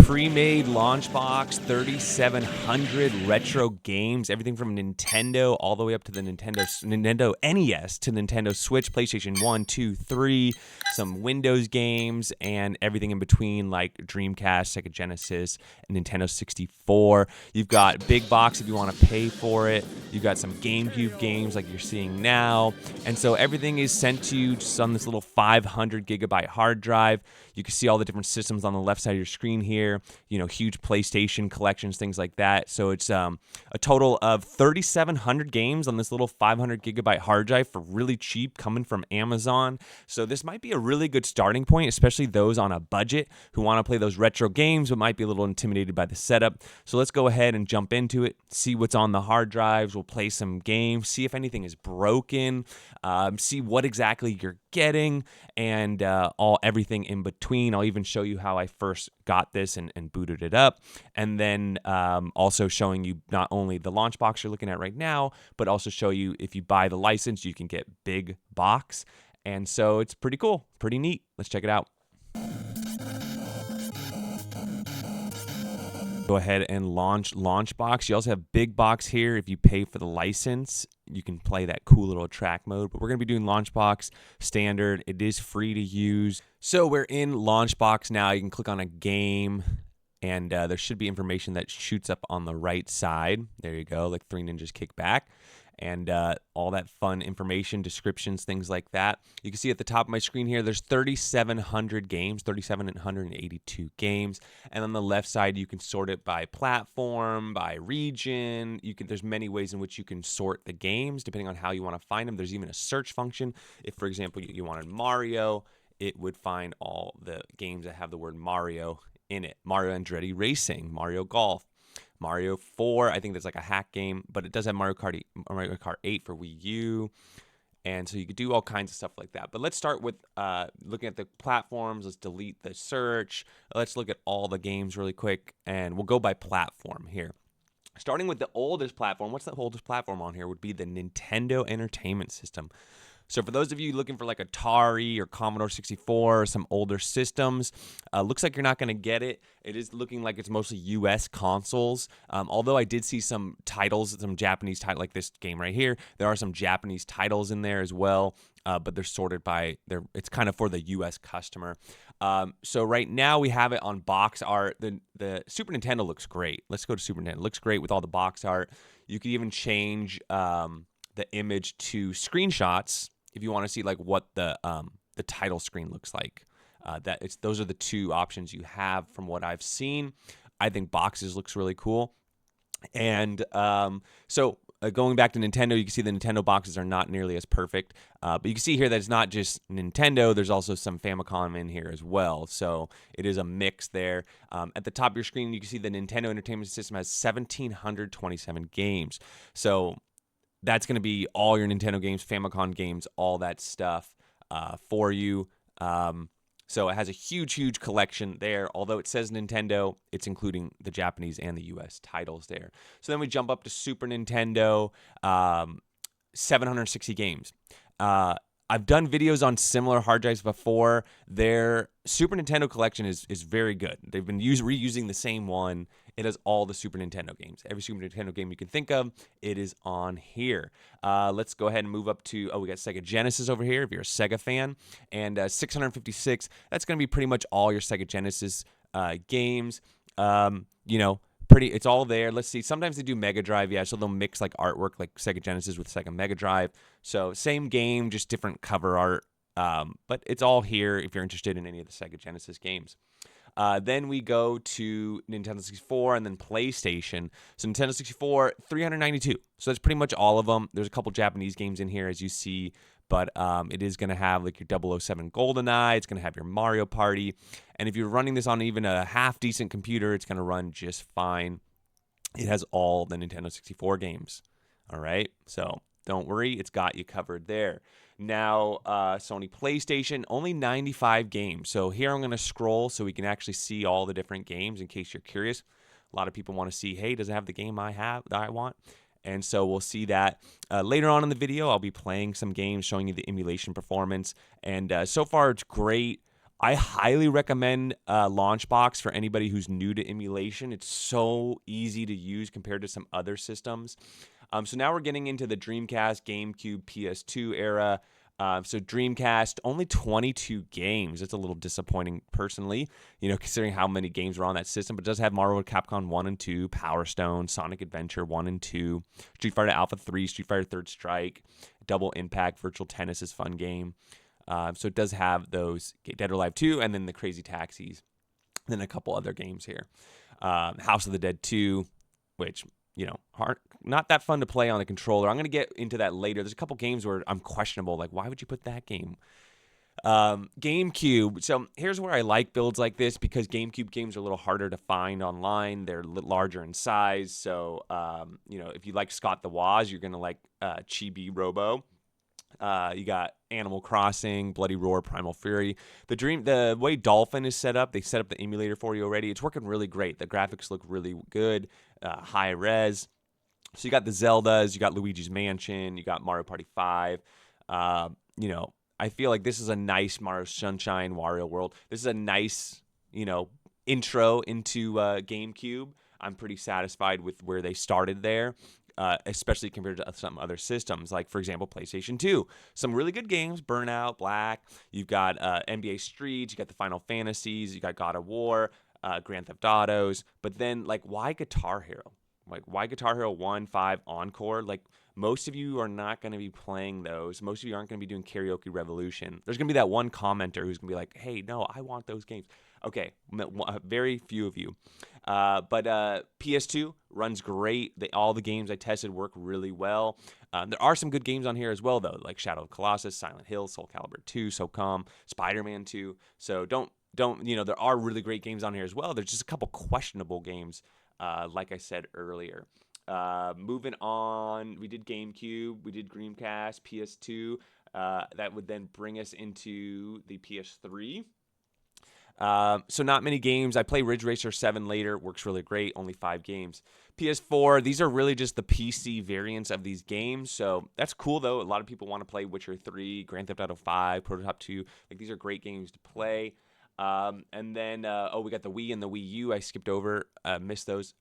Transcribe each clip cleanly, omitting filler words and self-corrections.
pre-made Launchbox 3700 retro games, everything from Nintendo all the way up to the Nintendo NES to Nintendo Switch, PlayStation 1, 2, 3, some Windows games, and everything in between like Dreamcast, Sega Genesis, and Nintendo 64. You've got Big Box if you want to pay for it. You've got some GameCube games like you're seeing now. And so everything is sent to you just on this little 500 gigabyte hard drive. You can see all the different systems on the left side of your screen here, you know, huge PlayStation collections, things like that. So it's a total of 3,700 games on this little 500 gigabyte hard drive for really cheap, coming from Amazon. So this might be a really good starting point, especially those on a budget who want to play those retro games but might be a little intimidated by the setup. So let's go ahead and jump into it, see what's on the hard drives. We'll play some games, see if anything is broken, see what exactly you're getting, and everything in between. I'll even show you how I first got this and booted it up, and then also showing you not only the launch box you're looking at right now, but also show you if you buy the license, you can get Big Box. And so it's pretty cool, pretty neat. Let's check it out. Go ahead and launch Launchbox. You also have Big Box here. If you pay for the license, you can play that cool little track mode. But we're going to be doing Launchbox standard. It is free to use. So we're in Launchbox now. You can click on a game, and there should be information that shoots up on the right side. There you go, like 3 Ninjas Kick Back. And all that fun information, descriptions, things like that. You can see at the top of my screen here, there's 3,700 games, 3,782 games. And on the left side, you can sort it by platform, by region. There's many ways in which you can sort the games, depending on how you want to find them. There's even a search function. If, for example, you wanted Mario, it would find all the games that have the word Mario in it. Mario Andretti Racing, Mario Golf, Mario 4, I think that's like a hack game, but it does have Mario Kart 8 for Wii U, and so you could do all kinds of stuff like that. But let's start with looking at the platforms. Let's delete the search. Let's look at all the games really quick, and we'll go by platform here. Starting with the oldest platform, what's the oldest platform on here would be the Nintendo Entertainment System. So for those of you looking for like Atari or Commodore 64 or some older systems, looks like you're not going to get it. It is looking like it's mostly U.S. consoles. Although I did see some titles, some Japanese titles like this game right here. There are some Japanese titles in there as well, but they're sorted by it's kind of for the U.S. customer. So right now we have it on box art. The Super Nintendo looks great. Let's go to Super Nintendo. It looks great with all the box art. You could even change the image to screenshots if you want to see like what the title screen looks like. Those are the two options you have from what I've seen. I think boxes looks really cool. And so going back to Nintendo, you can see the Nintendo boxes are not nearly as perfect. But you can see here that it's not just Nintendo. There's also some Famicom in here as well. So it is a mix there. At the top of your screen, you can see the Nintendo Entertainment System has 1,727 games. So that's going to be all your Nintendo games, Famicom games, all that stuff for you. So it has a huge collection there. Although it says Nintendo, it's including the Japanese and the U.S. titles there. So then we jump up to Super Nintendo, 760 games. I've done videos on similar hard drives before. Their Super Nintendo collection is very good. They've been reusing the same one. It has all the Super Nintendo games. Every Super Nintendo game you can think of, it is on here. Let's go ahead and move up to, we got Sega Genesis over here if you're a Sega fan. And 656, that's going to be pretty much all your Sega Genesis games. It's all there. Let's see. Sometimes they do Mega Drive, so they'll mix like artwork like Sega Genesis with Sega Mega Drive. So same game, just different cover art. But it's all here if you're interested in any of the Sega Genesis games. Then we go to Nintendo 64 and then PlayStation. So Nintendo 64, 392. So that's pretty much all of them. There's a couple Japanese games in here, as you see. But it is going to have like your 007 GoldenEye. It's going to have your Mario Party. And if you're running this on even a half-decent computer, it's going to run just fine. It has all the Nintendo 64 games. All right? So don't worry. It's got you covered there. Now, Sony PlayStation, only 95 games. So here I'm going to scroll so we can actually see all the different games in case you're curious. A lot of people want to see, hey, does it have the game that I want? And so we'll see that later on in the video. I'll be playing some games, showing you the emulation performance. And so far, it's great. I highly recommend Launchbox for anybody who's new to emulation. It's so easy to use compared to some other systems. So now we're getting into the Dreamcast, GameCube, PS2 era. So Dreamcast, only 22 games. It's a little disappointing personally, considering how many games were on that system. But it does have Marvel Capcom 1 and 2, Power Stone, Sonic Adventure 1 and 2, Street Fighter Alpha 3, Street Fighter Third Strike, Double Impact, Virtual Tennis is a fun game. So it does have those, Dead or Alive 2, and then the Crazy Taxis, and then a couple other games here. House of the Dead 2, which, not that fun to play on the controller. I'm going to get into that later. There's a couple games where I'm questionable, like, why would you put that game? GameCube. So here's where I like builds like this, because GameCube games are a little harder to find online. They're larger in size. So, if you like Scott the Woz, you're going to like Chibi Robo. You got Animal Crossing, Bloody Roar, Primal Fury. The way Dolphin is set up, they set up the emulator for you already. It's working really great. The graphics look really good, high res. So you got the Zeldas, you got Luigi's Mansion, you got Mario Party 5. I feel like this is a nice Mario Sunshine, Wario World. This is a nice, intro into GameCube. I'm pretty satisfied with where they started there. Especially compared to some other systems, like, for example, PlayStation 2. Some really good games, Burnout, Black. You've got NBA Street. You got the Final Fantasies. You got God of War, Grand Theft Autos. But then, like, why Guitar Hero? Like, why Guitar Hero 1, 5, Encore? Like, most of you are not going to be playing those. Most of you aren't going to be doing Karaoke Revolution. There's going to be that one commenter who's going to be like, hey, no, I want those games. Okay, very few of you. But PS2 runs great. All the games I tested work really well. There are some good games on here as well, though, like Shadow of the Colossus, Silent Hill, Soul Calibur 2, SOCOM, Spider-Man 2. So don't, there are really great games on here as well. There's just a couple questionable games, like I said earlier. Moving on, we did GameCube, we did Dreamcast, PS2. That would then bring us into the PS3. So not many games. I play Ridge Racer 7 later. Works really great. Only 5 games. PS4, these are really just the PC variants of these games. So that's cool, though. A lot of people want to play Witcher 3, Grand Theft Auto 5, Prototype 2. Like, these are great games to play. And then, we got the Wii and the Wii U. I skipped over. Missed those.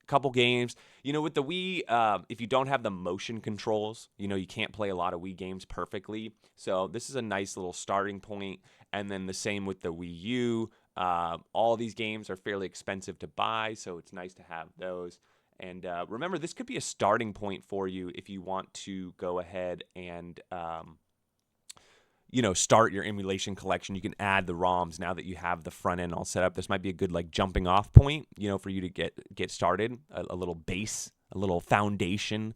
Couple games. With the Wii, if you don't have the motion controls, you can't play a lot of Wii games perfectly. So this is a nice little starting point. And then the same with the Wii U. All these games are fairly expensive to buy, so it's nice to have those. And remember, this could be a starting point for you if you want to go ahead and start your emulation collection. You can add the ROMs now that you have the front end all set up. This might be a good jumping off point, for you to get started, a little base, a little foundation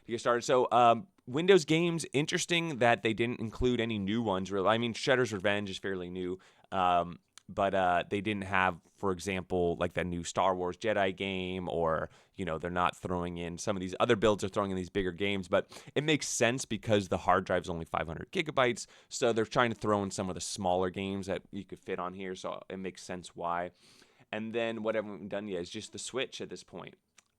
to get started. So Windows games, interesting that they didn't include any new ones. Really, I mean, Shredder's Revenge is fairly new, but they didn't have, for example, like that new Star Wars Jedi game, or they're not throwing in some of these other builds. Are throwing in these bigger games, but it makes sense because the hard drive is only 500 gigabytes, so they're trying to throw in some of the smaller games that you could fit on here. So it makes sense why. And then what I haven't done yet is just the Switch at this point.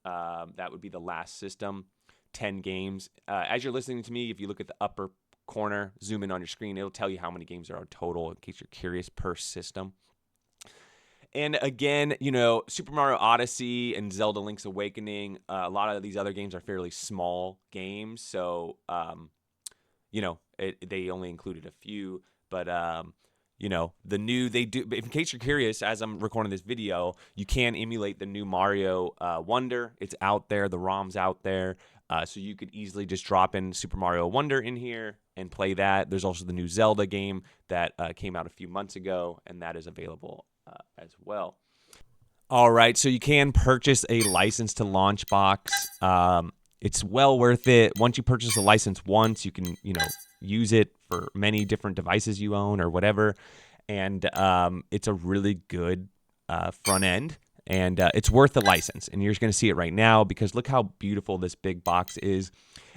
That would be the last system. 10 games. As you're listening to me, if you look at the upper corner, zoom in on your screen, it'll tell you how many games there are total, in case you're curious, per system. And again, Super Mario Odyssey and Zelda Link's Awakening, a lot of these other games are fairly small games, so they only included a few. But the new, they do, in case you're curious, as I'm recording this video, you can emulate the new Mario Wonder. It's out there, the ROM's out there. So you could easily just drop in Super Mario Wonder in here and play that. There's also the new Zelda game that came out a few months ago, and that is available as well. All right, so you can purchase a license to Launchbox. It's well worth it. Once you purchase a license once, you can, use it for many different devices you own or whatever. And it's a really good front end. And it's worth the license. And you're just going to see it right now, because look how beautiful this big box is.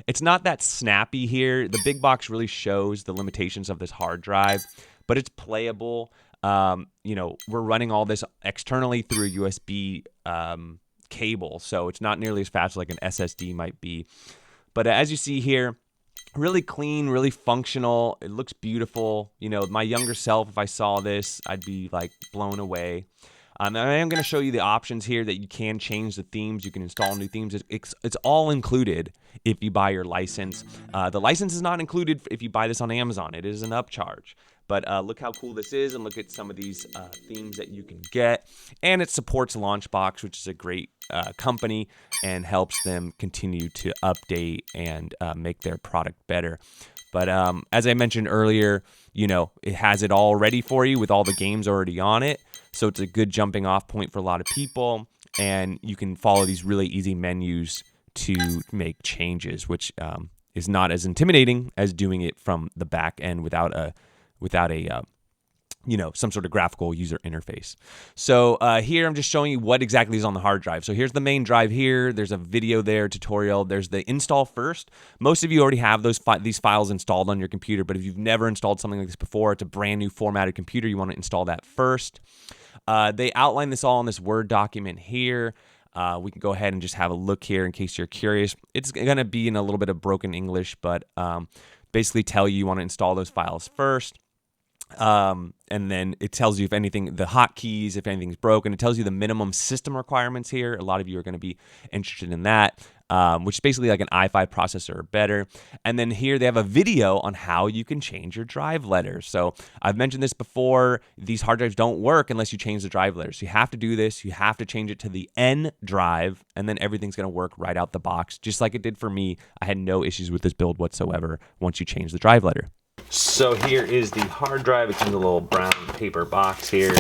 It's not that snappy here. The big box really shows the limitations of this hard drive, but it's playable. We're running all this externally through a USB cable, so it's not nearly as fast as like an SSD might be. But as you see here, Really clean, really functional. It looks beautiful. You know, my younger self, if I saw this, I'd be like blown away. And I am going to show you the options here that you can change the themes. You can install new themes. It's all included if you buy your license. The license is not included if you buy this on Amazon. It is an upcharge. But look how cool this is, and look at some of these themes that you can get. And it supports Launchbox, which is a great company, and helps them continue to update and make their product better. But as I mentioned earlier, you know, it has it all ready for you with all the games already on it. So it's a good jumping off point for a lot of people. And you can follow these really easy menus to make changes, which is not as intimidating as doing it from the back end without a you know, some sort of graphical user interface. So here I'm just showing you what exactly is on the hard drive. So here's the main drive here. There's a video there, tutorial. There's the install first. Most of you already have these files installed on your computer, but if you've never installed something like this before, it's a brand new formatted computer, you want to install that first. They outline this all in this Word document here. We can go ahead and just have a look here in case you're curious. It's going to be in a little bit of broken English, but basically tell you want to install those files first. And then it tells you if anything, the hotkeys, if anything's broken. It tells you the minimum system requirements here. A lot of you are going to be interested in that, which is basically like an i5 processor or better. And then here they have a video on how you can change your drive letters. So I've mentioned this before. These hard drives don't work unless you change the drive letters. You have to do this. You have to change it to the N drive, and then everything's going to work right out the box, just like it did for me. I had no issues with this build whatsoever once you change the drive letter. So here is the hard drive. It's in the little brown paper box here.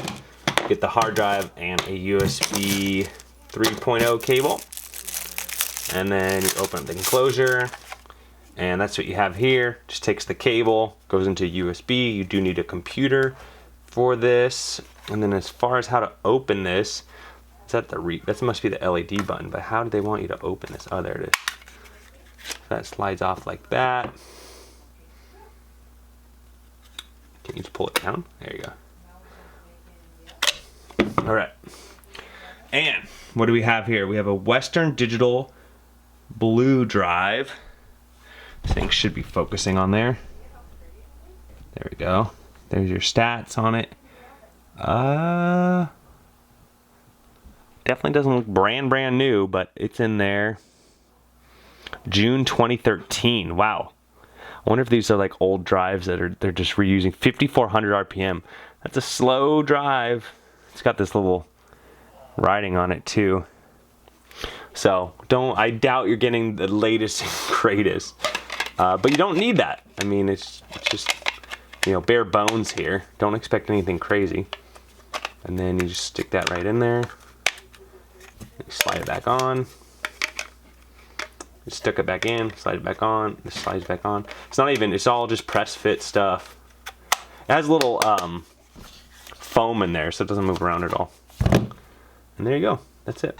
Get the hard drive and a USB 3.0 cable. And then you open up the enclosure. And that's what you have here. Just takes the cable, goes into USB. You do need a computer for this. And then as far as how to open this, is that that must be the LED button, but how do they want you to open this? Oh, there it is. So that slides off like that. Can you just pull it down? There you go. All right. And what do we have here? We have a Western Digital Blue drive. This thing should be focusing on there. There we go. There's your stats on it. Definitely doesn't look brand new, but it's in there. June 2013. Wow. I wonder if these are like old drives that they're just reusing. 5400 RPM. That's a slow drive. It's got this little writing on it too. So I doubt you're getting the latest and greatest. But you don't need that. I mean, it's just, you know, bare bones here. Don't expect anything crazy. And then you just stick that right in there. You slide it back on. Stick it back in, slide it back on, this slides back on. It's all just press fit stuff. It has a little foam in there so it doesn't move around at all. And there you go, that's it.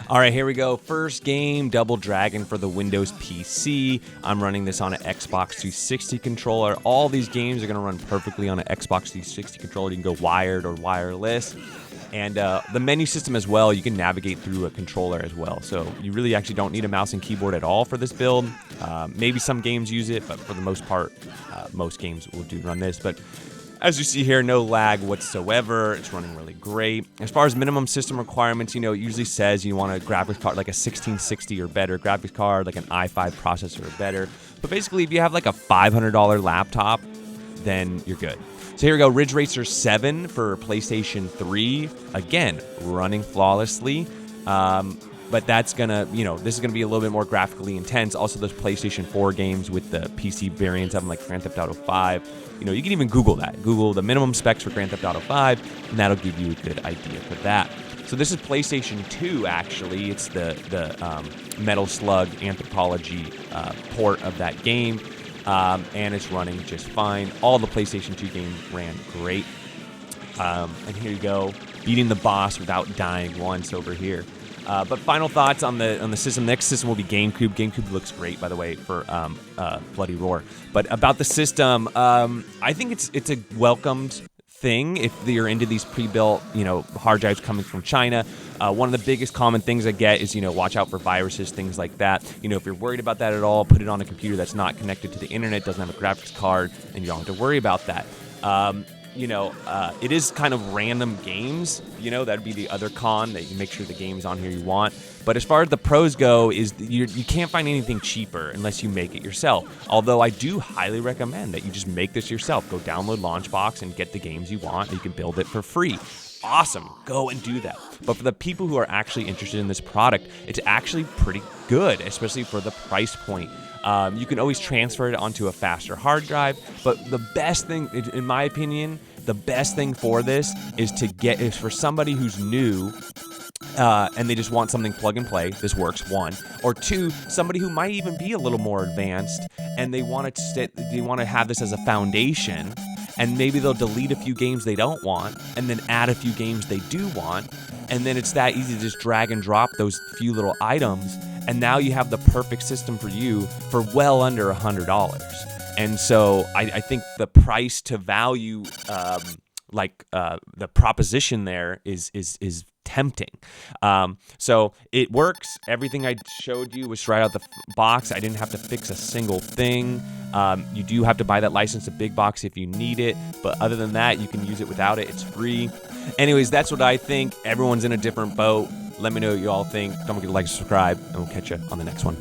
All right, here we go. First game, Double Dragon for the Windows PC. I'm running this on an Xbox 360 controller. All these games are gonna run perfectly on an Xbox 360 controller. You can go wired or wireless. And the menu system as well, you can navigate through a controller as well. So you really actually don't need a mouse and keyboard at all for this build. Maybe some games use it, but for the most part, most games will run this. But as you see here, no lag whatsoever. It's running really great. As far as minimum system requirements, you know, it usually says you want a graphics card, like a 1660 or better graphics card, like an i5 processor or better. But basically, if you have like a $500 laptop, then you're good. So here we go, Ridge Racer 7 for PlayStation 3. Again, running flawlessly. But that's gonna, you know, this is gonna be a little bit more graphically intense. Also, those PlayStation 4 games with the PC variants of them, like Grand Theft Auto 5. You know, you can even Google that. Google the minimum specs for Grand Theft Auto 5, and that'll give you a good idea for that. So this is PlayStation 2, actually. It's the Metal Slug Anthropology port of that game. And it's running just fine. All the PlayStation 2 games ran great. And here you go, beating the boss without dying once over here. But final thoughts on the system. Next system will be GameCube. GameCube looks great, by the way, for Bloody Roar. But about the system, I think it's a welcomed thing if you're into these pre-built, hard drives coming from China. One of the biggest common things I get is, watch out for viruses, things like that. If you're worried about that at all, put it on a computer that's not connected to the internet, doesn't have a graphics card, and you don't have to worry about that. It is kind of random games, that'd be the other con, that you make sure the game's on here you want. But as far as the pros go, is you can't find anything cheaper unless you make it yourself. Although I do highly recommend that you just make this yourself. Go download Launchbox and get the games you want, and you can build it for free. Awesome, go and do that. But for the people who are actually interested in this product, it's actually pretty good, especially for the price point. You can always transfer it onto a faster hard drive, but the best thing, in my opinion, the best thing for this is for somebody who's new and they just want something plug and play. This works, 1. Or 2, somebody who might even be a little more advanced and they want to have this as a foundation, and maybe they'll delete a few games they don't want and then add a few games they do want, and then it's that easy to just drag and drop those few little items, and now you have the perfect system for you for well under $100. And so I think the price to value, the proposition there is tempting. So it works. Everything I showed you was right out the box. I didn't have to fix a single thing. You do have to buy that license to Big Box if you need it, but other than that, you can use it without it. It's free. Anyways, that's what I think. Everyone's in a different boat. Let me know what you all think. Don't forget to like and subscribe, and we'll catch you on the next one.